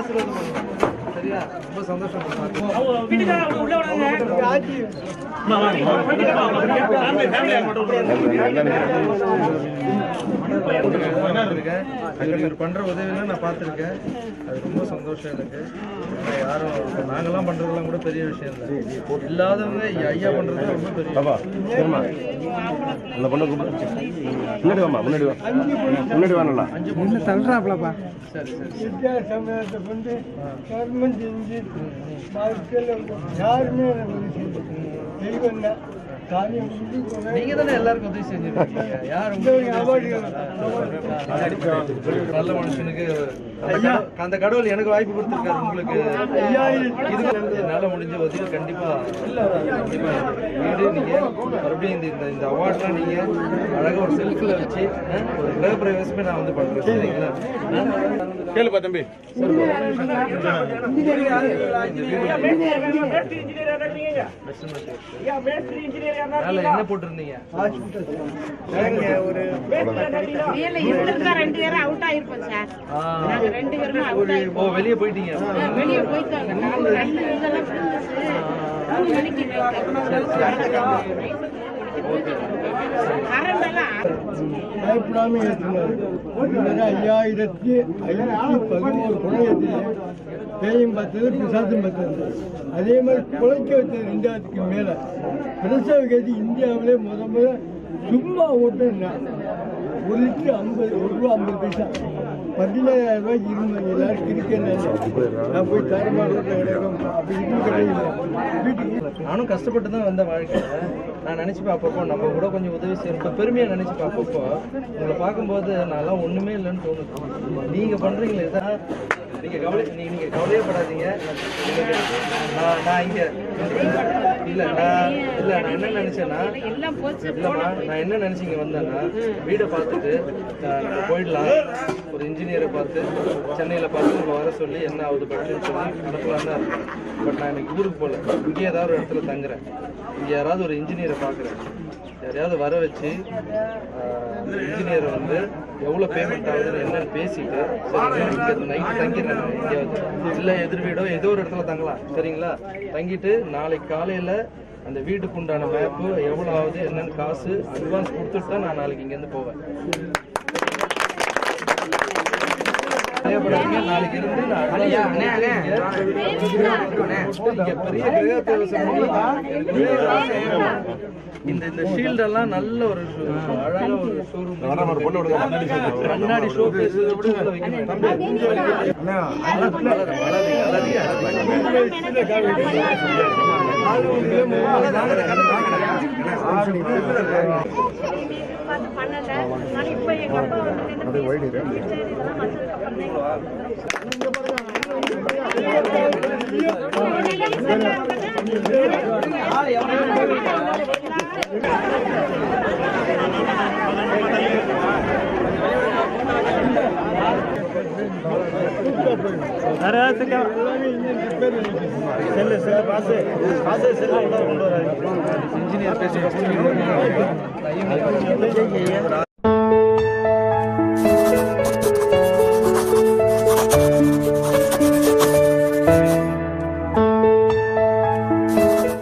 ஆசீர்வாதம் பண்ணுங்க. சரியா? ரொம்ப சந்தோஷம். பண்ற உதவியெல்லாம் நான் பார்த்துருக்கேன். அது ரொம்ப சந்தோஷம் எனக்கு. யாரும் நாங்கெல்லாம் பண்றதெல்லாம் கூட பெரிய விஷயம் இல்லை. இல்லாதவங்க ஐயா பண்றது ரொம்ப பெரிய. அந்த பொண்ணு முன்னாடி வாமா, முன்னாடி வா, முன்னாடி வாங்கலாம். 5 தள்ளுறாப்லப்பா. சரி சரி. வித்யா சமயத்தை கொண்டு கவர்மெண்ட் செஞ்சு வாழ்க்கையில் யாருமே தெய்வம் தான். நீங்க தானே எல்லாருக்கும் உதவி செஞ்சிருக்கீங்க. யார் நல்ல மனுஷனுக்கு அந்த கடவுள் எனக்கு வாய்ப்பு கொடுத்துருக்காரு. உங்களுக்கு என்னால முடிஞ்ச உதவி கண்டிப்பா வீடு நீங்க மறுபடியும் இந்த அவார்ட்லாம் நீங்க அழகா ஒரு செல்ஃபில் வச்சு ஒரு கிரக பிரவேசமே நான் வந்து பண்றேன். சரிங்களா? கேளுப்பா தம்பி. என்ன போட்டிருந்தீங்க? வெளியே போயிட்டீங்க. பயப்படாம ஏற்றினார். 5511 கொலை ஏற்றினார். பேயும் பார்த்தது, பிசாசும் பார்த்தது. அதே மாதிரி குலைக்க வச்சது 2000க்கு மேல. பிரசவ கேட்டு இந்தியாவிலே முதல்ல சும்மா ஓட்டுனா 1 லிட்டர் 1 ரூபா 50 பைசா. 17,000 ரூபாய்க்கு இருந்தாங்க. எல்லாரும் கிரிக்கெட் நான் போய் தரமா அப்படி வீட்டுக்கு நானும் கஷ்டப்பட்டு தான் வந்த வாழ்க்கையில நான் நினைச்சு பார்ப்பப்போ நம்ம கூட கொஞ்சம் உதவி செய்யறப்ப பெருமையா நினைச்சு பார்ப்பப்போ உங்களை பார்க்கும்போது நான்லாம் ஒண்ணுமே இல்லைன்னு தோணுது. நீங்க பண்றீங்களே இதான். நீங்க கவலையே படாதீங்க. நான் இங்க நான் என்ன நினைச்சேன்னா, இல்லம்மா நான் என்ன நினைச்சீங்க வந்தேன்னா, வீடை பார்த்துட்டு போயிடலாம், ஒரு இன்ஜினியரை பார்த்து சென்னையில பார்த்து உங்களை வர சொல்லி என்ன ஆகுது பட்சன்னு சொல்லி நடக்கலாம் தான் இருக்கேன். பட் நான் எனக்கு ஊருக்கு போகல. இங்கே ஏதாவது ஒரு இடத்துல தங்குறேன். இங்கே யாராவது ஒரு இன்ஜினியரை பார்க்குறேன். யாரையாவது வர வச்சு இன்ஜினியரை வந்து எவ்வளோ பேமெண்ட் ஆகுதுன்னு என்னன்னு பேசிட்டு, சரிங்களா, இங்கே நைட்டு தங்கிடுறேன். எங்கேயாவது இல்லை எதிர் வீடோ ஏதோ ஒரு இடத்துல தங்கலாம். சரிங்களா? தங்கிட்டு நாளைக்கு காலையில் அந்த வீட்டுக்கு உண்டான மேப்பு எவ்வளோ ஆகுது என்னன்னு காசு அட்வான்ஸ் கொடுத்துட்டு தான் நான் நாளைக்கு இங்கேருந்து போவேன். நாளைக்கு இருந்து இந்த ஷீல்டெல்லாம் நல்ல ஒரு அழகான ஒரு ஷோரூம் கண்ணாடி ஷோ பேஸ் இன்ஜினியர் பேசி